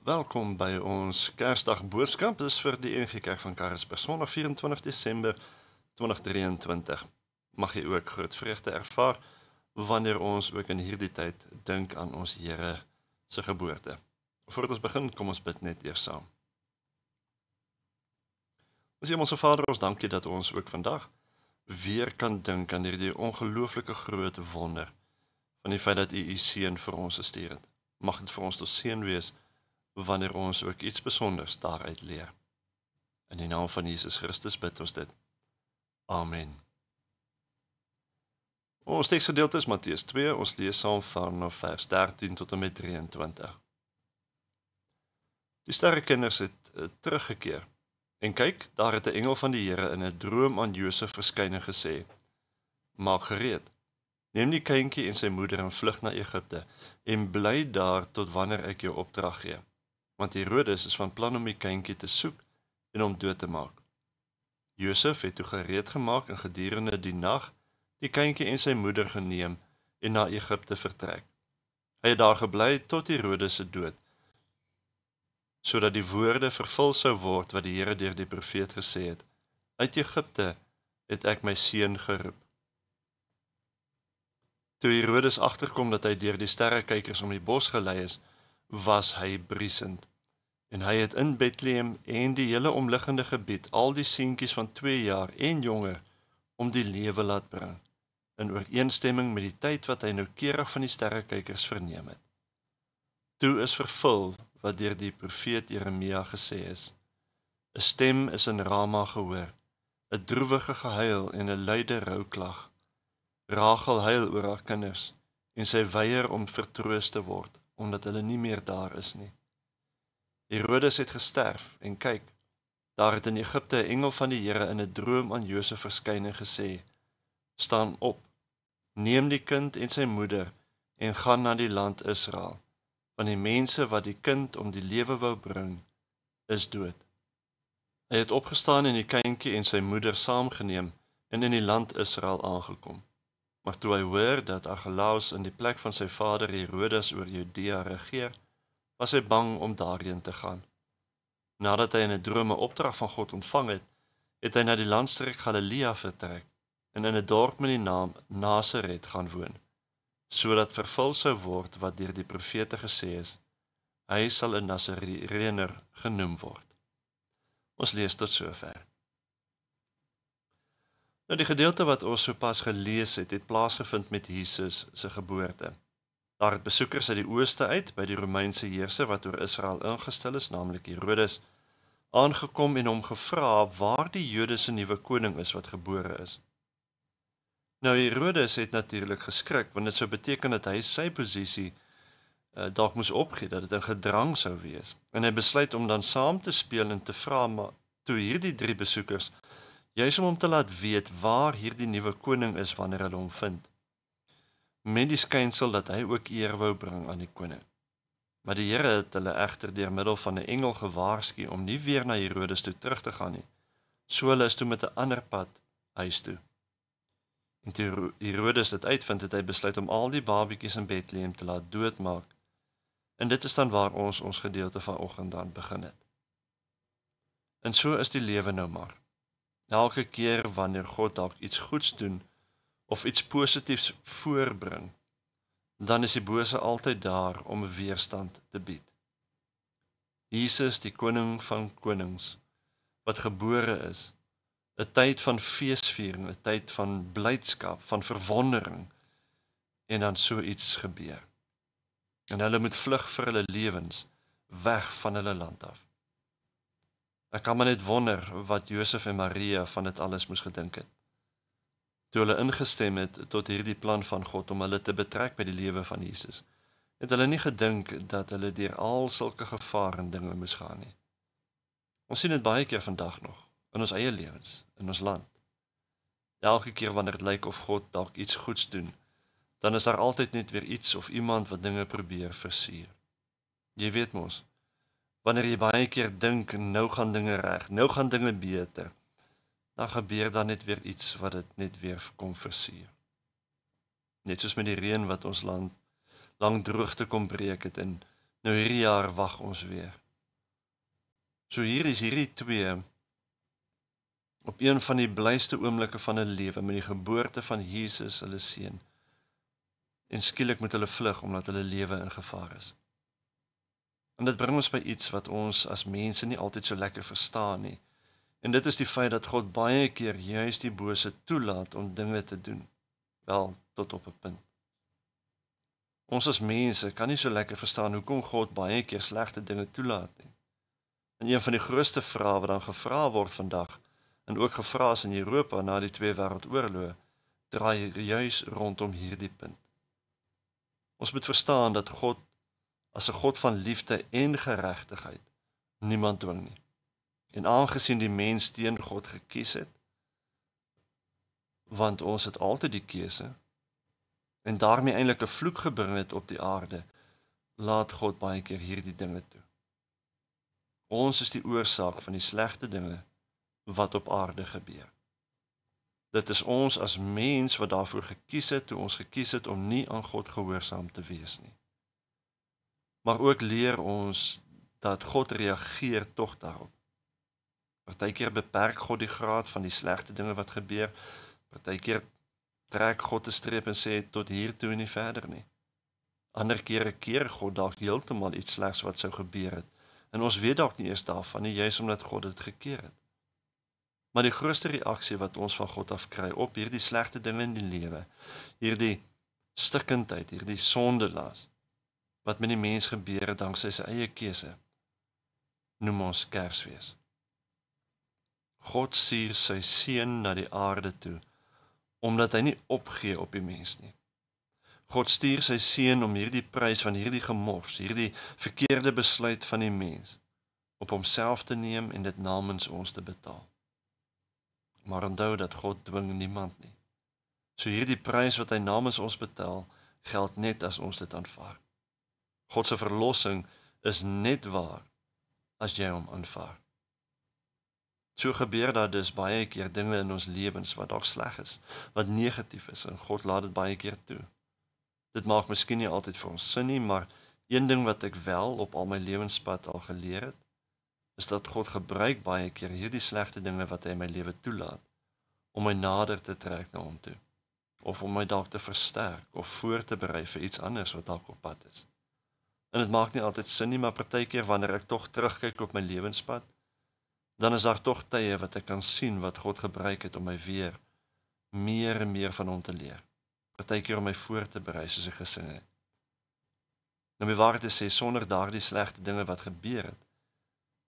Welkom by ons Kersdag boodskap. Dis vir die NG Kerk van Karasburg, Sondag 24 Desember 2023. Mag jy ook groot vreugde ervaar wanneer ons ook in hierdie tyd dink aan ons Here se geboorte. Voordat ons begin, kom ons bid net eers saam. Ons Hemelse Vader, ons dankie dat ons ook vandag weer kan dink aan hierdie ongelooflike groot wonder van die feit dat U Seun vir ons gestuur het. Mag dit vir ons tot seën wees wanneer ons ook iets besonders daaruit leer. In die naam van Jesus Christus bid ons dit. Amen. Ons teksgedeelte is Matteus 2, ons lees saam vanaf vers 13 tot en met 23. Die sterrekinders het teruggekeer, en kyk, daar het 'n engel van die Here in 'n droom aan Josef verskyn en gesê, maak gereed, neem die kindjie en sy moeder en vlug na Egipte, en bly daar tot wanneer ek jou opdrag gee. Want Herodes is van plan om die kindjie te soek en hom dood te maak. Josef het toe gereed gemaak en gedurende die nag die kindjie en sy moeder geneem en na Egipte vertrek. Hy het daar gebly tot Herodes se dood, sodat die woorde vervul sou word wat die Here deur die profeet gesê het, uit Egipte het ek my seun geroep. Toe Herodes agterkom dat hy deur die sterrekykers om die bos gelei is, was hy briesend. En hy het in Bethlehem en die hele omliggende gebied al die seentjies van 2 jaar en jonger om die lewe laat bring, in ooreenstemming met die tyd wat hy noukeurig van die sterrekykers verneem het. Toe is vervul wat deur die profeet Jeremia gesê is. 'n stem is in Rama gehoor, 'n droewige gehuil en 'n luide rouklag. Rachel huil oor haar kinders, en sy weier om vertroos te word, omdat hulle nie meer daar is nie. Herodes het gesterf, en kyk, daar het in Egipte 'n engel van die Here in 'n droom aan Josef verskyn en gesê, staan op, neem die kind en sy moeder, en gaan na die land Israel, want die mense wat die kind om die lewe wou bring, is dood. Hy het opgestaan en die kindjie en sy moeder saamgeneem, en in die land Israel aangekom. Maar toe hy hoor dat Archelaus in die plek van sy vader Herodes oor Judea regeer, was hy bang om daarheen te gaan. Nadat hy in 'n droom 'n opdrag van God ontvang het, het hy na die landstreek Galilea vertrek en in 'n dorp met die naam Nasaret gaan woon, sodat vervul sou word wat deur die profete gesê is, hy sal 'n Nasarener genoem word. Ons lees tot sover. Nou die gedeelte wat ons sopas gelees het plaasgevind met Jesus se geboorte. Daar het besoekers uit die ooste uit by die Romeinse heerser wat oor Israel ingestel is, naamlik Herodes, aangekom en hom gevra waar die Jode se nuwe koning is wat gebore is. Nou Herodes het natuurlik geskrik, want dit sou beteken dat hy sy posisie dalk moes opgee, dat dit 'n gedrang sou wees. En hy besluit om dan saam te speel en te vra, maar toe hierdie 3 besoekers, juis om hom te laat weet waar hierdie nuwe koning is wanneer hulle hom vind, met die skynsel dat hy ook eer wou bring aan die koning. Maar die Here het hulle egter deur middel van 'n engel gewaarsku om nie weer na Herodes toe terug te gaan nie. So hulle is toe met 'n ander pad huis toe. En toe Herodes dit uitvind, het hy besluit om al die babietjies in Bethlehem te laat doodmaak. En dit is dan waar ons gedeelte vanoggend dan begin het. En so is die lewe nou maar. Elke keer wanneer God dalk iets goeds doen, of iets positiefs voorbring, dan is die bose altyd daar om weerstand te bied. Jesus, die koning van konings, wat gebore is, 'n tyd van feesviering, 'n tyd van blydskap, van verwondering, en dan so iets gebeur. En hulle moet vlug vir hulle lewens, weg van hulle land af. Ek kan maar net wonder wat Josef en Maria van dit alles moes gedink het, toe hulle ingestem het tot hierdie plan van God om hulle te betrek by die lewe van Jesus, het hulle nie gedink dat hulle deur al sulke gevaar en dinge moes gaan nie. Ons sien dit baie keer vandag nog, in ons eie lewens, in ons land. Elke keer wanneer dit lyk of God dalk iets goeds doen, dan is daar altyd net weer iets of iemand wat dinge probeer versier. Jy weet mos, wanneer jy baie keer dink, nou gaan dinge reg, nou gaan dinge beter, dan gebeur daar net weer iets wat dit net weer kom versier. Net soos met die reën wat ons land lang droogte kom breek het en Nou hierdie jaar wag ons weer. So hier is hierdie twee op een van die blyste oomblikke van hulle lewe met die geboorte van Jesus, hulle seun. En skielik moet hulle vlug omdat hulle lewe in gevaar is. En dit bring ons by iets wat ons as mense nie altyd so lekker verstaan nie. En dit is die feit dat God baie keer juis die bose toelaat om dinge te doen. Wel, tot op 'n punt. Ons as mense kan nie so lekker verstaan hoekom God baie keer slegte dinge toelaat nie. En een van die grootste vrae wat dan gevra word vandag, en ook gevra is in Europa na die 2 wêreldoorloë, draai juis rondom hierdie punt. Ons moet verstaan dat God, as 'n God van liefde en geregtigheid, niemand dwing nie. En aangesien die mens teen God gekies het, want ons het altyd die keuse, en daarmee eintlik 'n vloek gebring het op die aarde, laat God baie keer hierdie dinge toe. Ons is die oorsaak van die slegte dinge wat op aarde gebeur. Dit is ons as mens wat daarvoor gekies het, toe ons gekies het om nie aan God gehoorsaam te wees nie. Maar ook leer ons dat God reageer tog daarop. Partykeer beperk God die graad van die slegte dinge wat gebeur, partykeer trek God 'n streep en sê tot hier toe en nie verder nie. Ander kere keer God dalk heeltemal iets slegs wat sou gebeur het, en ons weet dalk nie eers daarvan nie, juis omdat God dit gekeer het. Maar die grootste reaksie wat ons van God af kry op hierdie slegte dinge in die lewe, hierdie stikkindheid, hierdie sondelas, wat met die mens gebeur het danksy sy eie keuse, noem ons Kersfees. God stuur sy seun na die aarde toe, omdat hy nie opgee op die mens nie. God stuur sy seun om hierdie prys van hierdie gemors, hierdie verkeerde besluit van die mens, op homself te neem en dit namens ons te betaal. Maar onthou dat God dwing niemand nie. So hierdie prys wat hy namens ons betaal, geld net as ons dit aanvaar. God se verlossing is net waar as jy hom aanvaar. So gebeur daar dus baie keer dinge in ons lewens wat dalk sleg is, wat negatief is, en God laat dit baie keer toe. Dit maak miskien nie altyd vir ons sin nie, maar een ding wat ek wel op al my lewenspad al geleer het, is dat God gebruik baie keer hierdie slegte dinge wat hy in my lewe toelaat, om my nader te trek na hom toe, of om my dalk te versterk, of voor te berei vir iets anders wat dalk op pad is. En dit maak nie altyd sin nie, maar partykeer wanneer ek tog terugkyk op my lewenspad, dan is daar tog tye wat ek kan sien wat God gebruik het om my weer meer en meer van hom te leer. Partykeer om my voor te berei soos ek gesing het. Nou my waarheid te sê, sonder daardie slegte dinge wat gebeur het,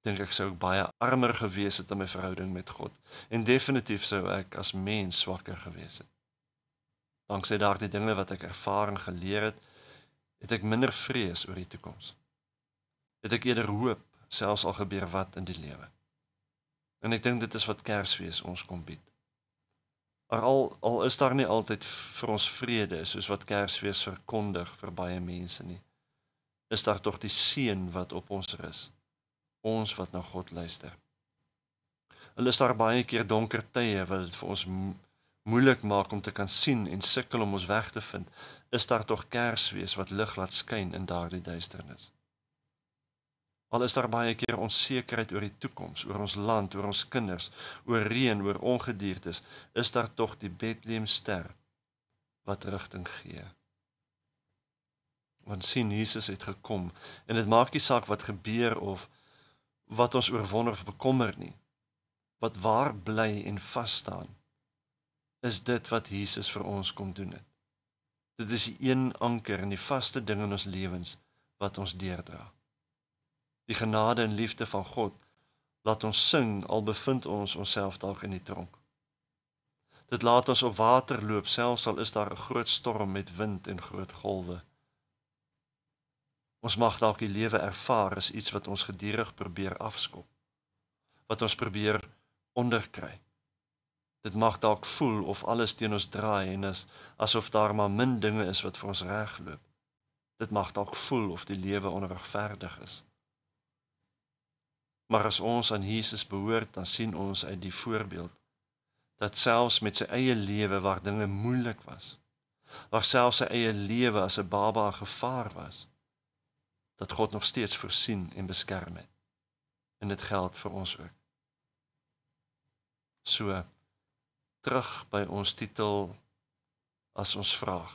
dink ek sou ek baie armer gewees het in my verhouding met God, en definitief sou ek as mens swakker gewees het. Danksy daardie dinge wat ek ervaar en geleer het, het ek minder vrees oor die toekoms. Het ek eerder hoop, selfs al gebeur wat in die lewe. En ek dink dit is wat Kersfees ons kom bied. Al is daar nie altyd vir ons vrede, soos wat Kersfees verkondig vir baie mense nie, is daar tog die seën wat op ons rus, ons wat na God luister. En is daar baie keer donker tye wat dit vir ons moeilik maak om te kan sien en sukkel om ons weg te vind, is daar tog Kersfees wat lig laat skyn in daardie duisternis. Al is daar baie keer onsekerheid oor die toekoms, oor ons land, oor ons kinders, oor reën, oor ongediertes, is daar tog die Bethlehem-ster wat rigting gee. Want sien, Jesus het gekom, en dit maak nie saak wat gebeur of wat ons oorwonder of bekommer nie. Wat waar bly en vas staan, is dit wat Jesus vir ons kom doen het. Dit is die een anker en die vaste ding in ons lewens wat ons deurdra. Die genade en liefde van God laat ons sing, al bevind ons onsself dalk in die tronk. Dit laat ons op water loop, selfs al is daar 'n groot storm met wind en groot golwe. Ons mag dalk die lewe ervaar as iets wat ons gedurig probeer afskop, wat ons probeer onderkry. Dit mag dalk voel of alles teen ons draai en asof daar maar min dinge is wat vir ons regloop. Dit mag dalk voel of die lewe onregverdig is. Maar as ons aan Jesus behoort, dan sien ons uit die voorbeeld, dat selfs met sy eie lewe waar dinge moeilik was, waar selfs sy eie lewe as 'n baba in gevaar was, dat God nog steeds voorsien en beskerm het. En dit geld vir ons ook. So, terug by ons titel as ons vraag.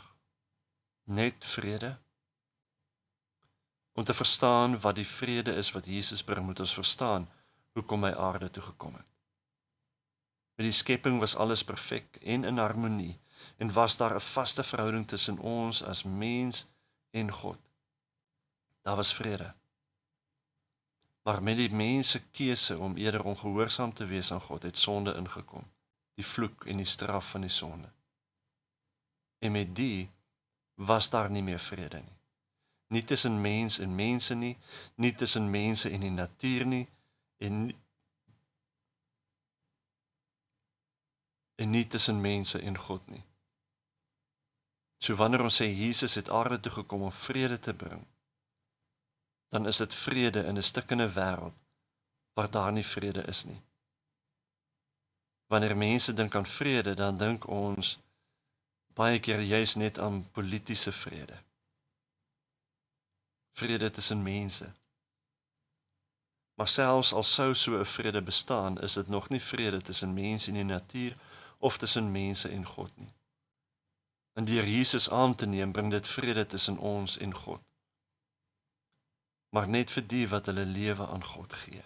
Net vrede? Om te verstaan wat die vrede is wat Jesus bring, moet ons verstaan hoekom hy aarde toe gekom het. Met die skepping was alles perfek en in harmonie, en was daar 'n vaste verhouding tussen ons as mens en God. Daar was vrede. Maar met die mens se keuse om eerder ongehoorsaam te wees aan God, het sonde ingekom, die vloek en die straf van die sonde. En met die was daar nie meer vrede nie. Nie tussen mens en mense nie, nie tussen mense en die natuur nie, en nie tussen mense en God nie. So wanneer ons sê Jesus het aarde toe gekom om vrede te bring, dan is dit vrede in 'n stikkende wêreld waar daar nie vrede is nie. Wanneer mense dink aan vrede, dan dink ons baie keer juis net aan politiese vrede. Vrede tussen mense. Maar selfs al sou so 'n vrede bestaan, is dit nog nie vrede tussen mense en die natuur of tussen mense en God nie. En deur Jesus aan te neem, bring dit vrede tussen ons en God. Maar net vir die wat hulle lewe aan God gee.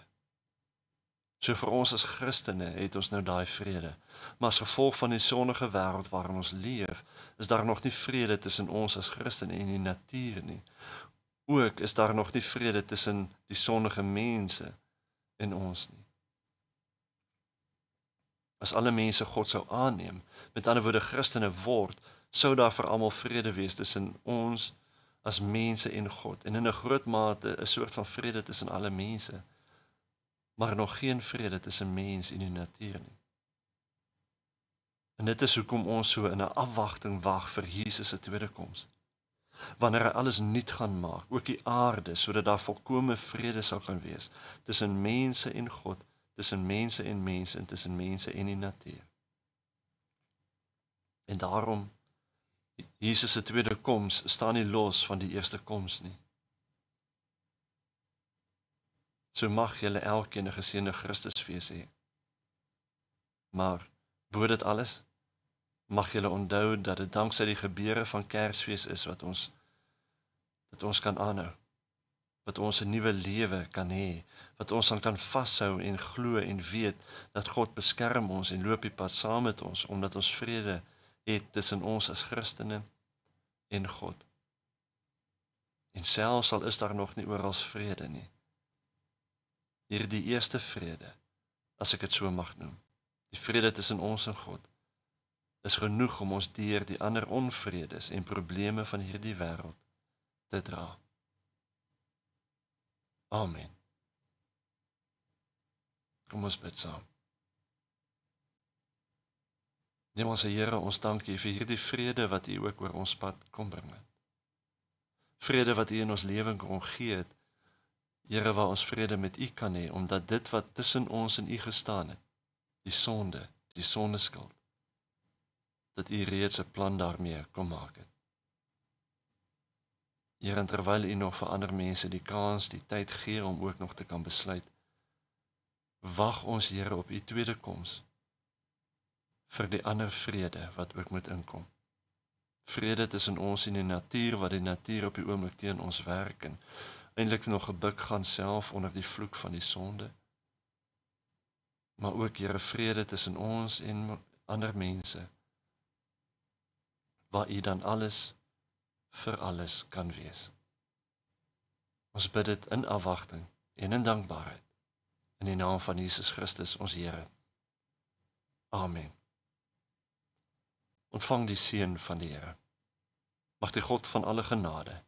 So vir ons as Christene het ons nou daai vrede. Maar as gevolg van die sondige wêreld waarin ons leef, is daar nog nie vrede tussen ons as Christene en die natuur nie. Ook is daar nog nie vrede tussen die sondige mense en ons nie. As alle mense God sou aanneem, met ander woorde Christene word, sou daar vir almal vrede wees tussen ons as mense en God, en in 'n groot mate 'n soort van vrede tussen alle mense, maar nog geen vrede tussen mens en die natuur nie. En dit is hoekom ons so in 'n afwagting wag vir Jesus se tweede koms. Wanneer hy alles nuut gaan maak, ook die aarde, sodat daar volkome vrede sal kan wees, tussen mense en God, tussen mense en mense, en tussen mense en die natuur. En daarom, Jesus se tweede koms staan nie los van die eerste koms nie. So mag julle elkeen 'n geseënde Christusfees hê. Maar bo dit alles, mag julle onthou dat dit danksy die gebeure van Kersfees is wat ons kan aanhou, wat ons 'n nuwe lewe kan hê, wat ons dan kan vashou en glo en weet dat God beskerm ons en loop die pad saam met ons, omdat ons vrede het tussen ons as Christene en God. En selfs al is daar nog nie oral vrede nie, hierdie eerste vrede, as ek dit so mag noem, die vrede tussen ons en God, is genoeg om ons deur die ander onvredes en probleme van hierdie wêreld te dra. Amen. Kom ons bid saam. Hemelse Here, ons dank U vir hierdie vrede wat U ook oor ons pad kom bring het. Vrede wat U in ons lewe kon gee het, Here, waar ons vrede met U kan hê, omdat dit wat tussen ons en U gestaan het, die sondeskuld, dat U reeds 'n plan daarmee kom maak het. Here, en terwyl U nog vir ander mense die kans, die tyd gee om ook nog te kan besluit, wag ons, Here, op U tweede koms, vir die ander vrede wat ook moet inkom. Vrede tussen ons en die natuur, wat die natuur op die oomblik teen ons werk en eintlik nog gebuk gaan self onder die vloek van die sonde. Maar ook, Here, vrede tussen ons en ander mense, waar U dan alles vir alles kan wees. Ons bid dit in afwagting en in dankbaarheid, in die naam van Jesus Christus, ons Here. Amen. Ontvang die seën van die Here. Mag die God van alle genade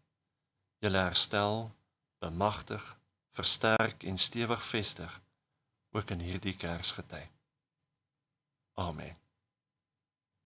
julle herstel, bemagtig, versterk en stewig vestig, ook in hierdie Kersgety. Amen.